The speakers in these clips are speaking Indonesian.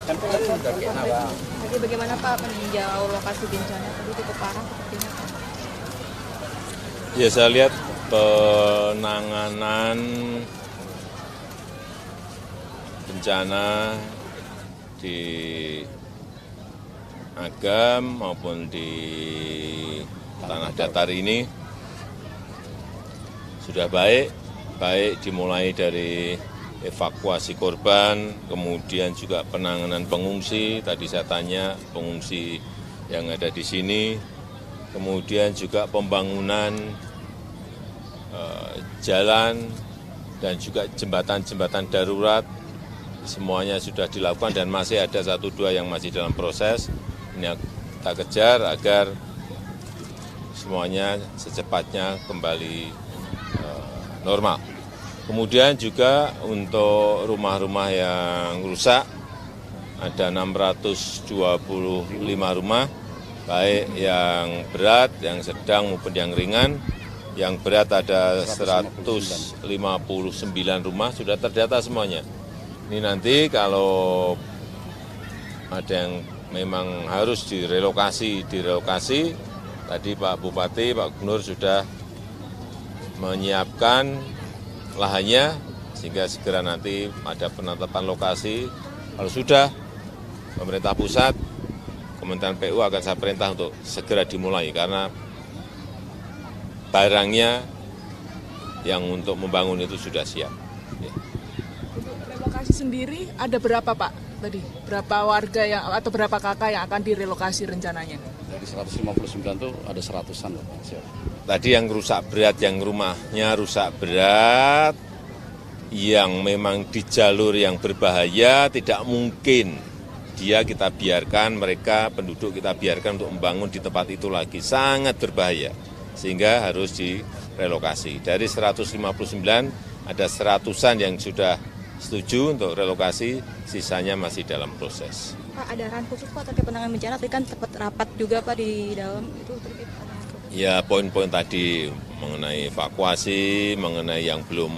Jadi bagaimana Pak meninjau lokasi bencana tadi cukup parah sepertinya Pak? Ya saya lihat penanganan bencana di Agam maupun di tanah datar ini sudah baik dimulai dari evakuasi korban, kemudian juga penanganan pengungsi, tadi saya tanya pengungsi yang ada di sini, kemudian juga pembangunan jalan dan juga jembatan-jembatan darurat, semuanya sudah dilakukan dan masih ada 1-2 yang masih dalam proses. Ini kita kejar agar semuanya secepatnya kembali normal. Kemudian juga untuk rumah-rumah yang rusak, ada 625 rumah, baik yang berat, yang sedang maupun yang ringan. Yang berat ada 159 rumah, sudah terdata semuanya. Ini nanti kalau ada yang memang harus direlokasi. Tadi Pak Bupati, Pak Gubernur sudah menyiapkan lahannya, sehingga segera nanti ada penetapan lokasi. Kalau sudah, pemerintah pusat, Kementerian PU akan saya perintah untuk segera dimulai, karena barangnya yang untuk membangun itu sudah siap. Ya. Untuk relokasi sendiri ada berapa Pak? Tadi berapa warga yang atau berapa kakak yang akan direlokasi rencananya? Dari 159 itu ada 100-an loh. Siap. Tadi yang rusak berat, yang rumahnya rusak berat, yang memang di jalur yang berbahaya, tidak mungkin dia kita biarkan, mereka penduduk kita biarkan untuk membangun di tempat itu lagi, sangat berbahaya, sehingga harus direlokasi. Dari 159 ada 100-an yang sudah setuju untuk relokasi, sisanya masih dalam proses. Pak, ada arahan khusus Pak terkait penanganan bencana, tapi kan sempat rapat juga Pak di dalam itu terkait Ya, poin-poin tadi mengenai evakuasi, mengenai yang belum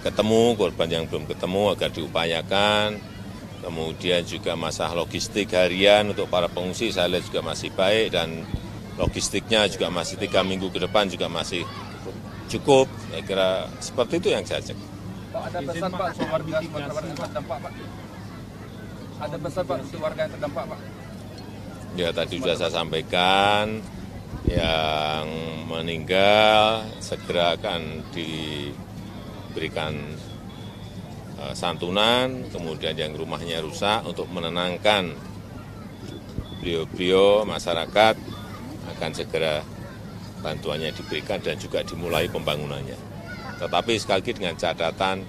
ketemu, korban yang belum ketemu agar diupayakan. Kemudian juga masalah logistik harian untuk para pengungsi saya lihat juga masih baik, dan logistiknya juga masih 3 minggu ke depan juga masih cukup. Saya kira seperti itu yang saya cek. Pak, ada pesan Pak untuk warga yang terdampak Pak? Ada pesan Pak untuk warga yang terdampak Pak? Ya tadi sudah saya sampaikan, yang meninggal segera akan diberikan santunan, kemudian yang rumahnya rusak untuk menenangkan beliau-beliau masyarakat akan segera bantuannya diberikan dan juga dimulai pembangunannya. Tetapi sekali lagi dengan catatan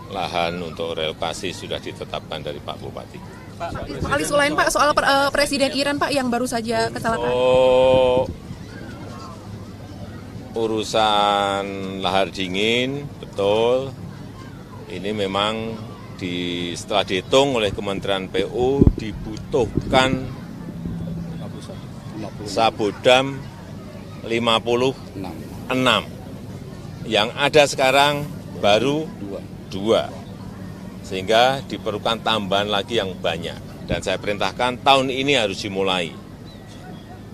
lahan untuk relokasi sudah ditetapkan dari Pak Bupati. Pak Ali Sulaim Pak, soal Presiden Iran Pak yang baru saja kecelakaan. Oh, urusan lahar dingin, betul. Ini memang setelah dihitung oleh Kementerian PU dibutuhkan Sabodam 56. Yang ada sekarang baru 2. Sehingga diperlukan tambahan lagi yang banyak. Dan saya perintahkan tahun ini harus dimulai.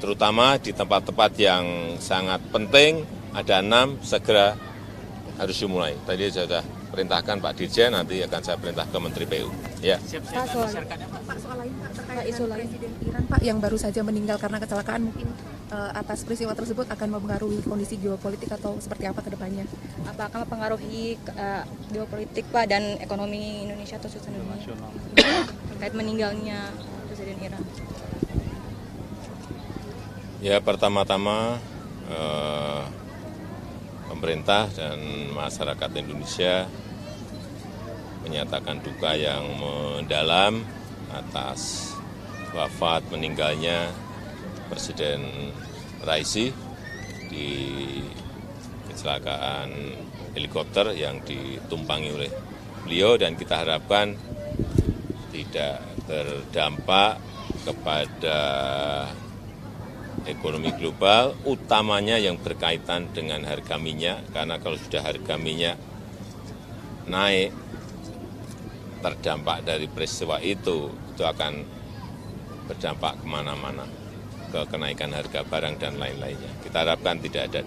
Terutama di tempat-tempat yang sangat penting, ada 6, segera harus dimulai. Tadi saya sudah perintahkan Pak Dirjen, nanti akan saya perintah ke Menteri PU. Ya. Pak, soal lain Pak, terkait isu Presiden Iran Pak yang baru saja meninggal karena kecelakaan, mungkin atas peristiwa tersebut akan mempengaruhi kondisi geopolitik atau seperti apa ke depannya? apa akan mempengaruhi geopolitik Pak dan ekonomi Indonesia atau dunia terkait meninggalnya Presiden Iran? Ya, pertama-tama pemerintah dan masyarakat Indonesia menyatakan duka yang mendalam atas wafat meninggalnya Presiden Raisi di kecelakaan helikopter yang ditumpangi oleh beliau, dan kita harapkan tidak berdampak kepada ekonomi global, utamanya yang berkaitan dengan harga minyak, karena kalau sudah harga minyak naik, terdampak dari peristiwa itu akan berdampak kemana-mana, ke kenaikan harga barang dan lain-lainnya. Kita harapkan tidak ada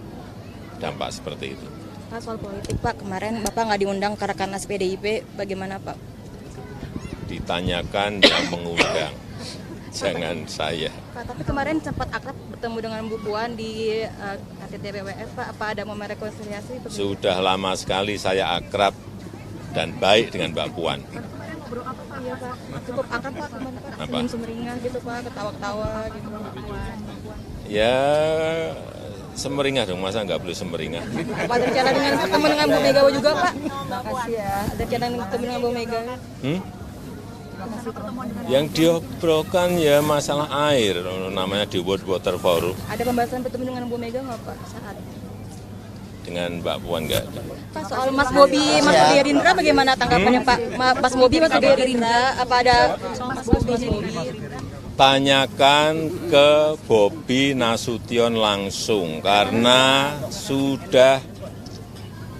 dampak seperti itu. Pak, soal politik Pak, kemarin Bapak nggak diundang ke Rakernas PDIP, bagaimana Pak? Ditanyakan yang mengundang, jangan saya. Pak, tapi kemarin sempat akrab bertemu dengan Bu Puan di KTT BWF Pak, apa ada momen rekonsiliasi? Sudah lama sekali saya akrab dan baik dengan Mbak Puan. Iya Pak, cukup akrab Pak kemarin Pak, Apa? senyum sumringah gitu Pak, ketawa-ketawa gitu. Ya semeringah dong, masa nggak boleh semeringah? Apa ada rencana dengan ketemu dengan Bu Mega juga Pak? Makasih ya, ada rencana ketemu dengan Bu Mega. Yang diobrolkan ya masalah air, namanya di World Water Forum. Ada pembahasan bertemu dengan Bu Mega nggak Pak saat? Dengan Mbak Puan nggak ada. Pak, soal Mas Bobi masuk Gerindra bagaimana tanggapannya Pak? Mas Bobi masuk Gerindra, apa ada Mas Bobi? Tanyakan ke Bobi Nasution langsung, karena sudah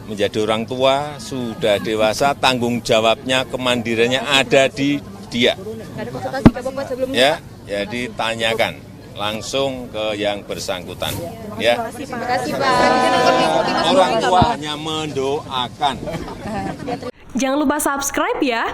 menjadi orang tua, sudah dewasa, tanggung jawabnya, kemandiriannya ada di dia. Nggak ada konsultasi ke Bapak sebelumnya? Ya, jadi tanyakan langsung ke yang bersangkutan. Ya, Terima kasih Pak. orang tua hanya mendoakan. Jangan lupa subscribe ya.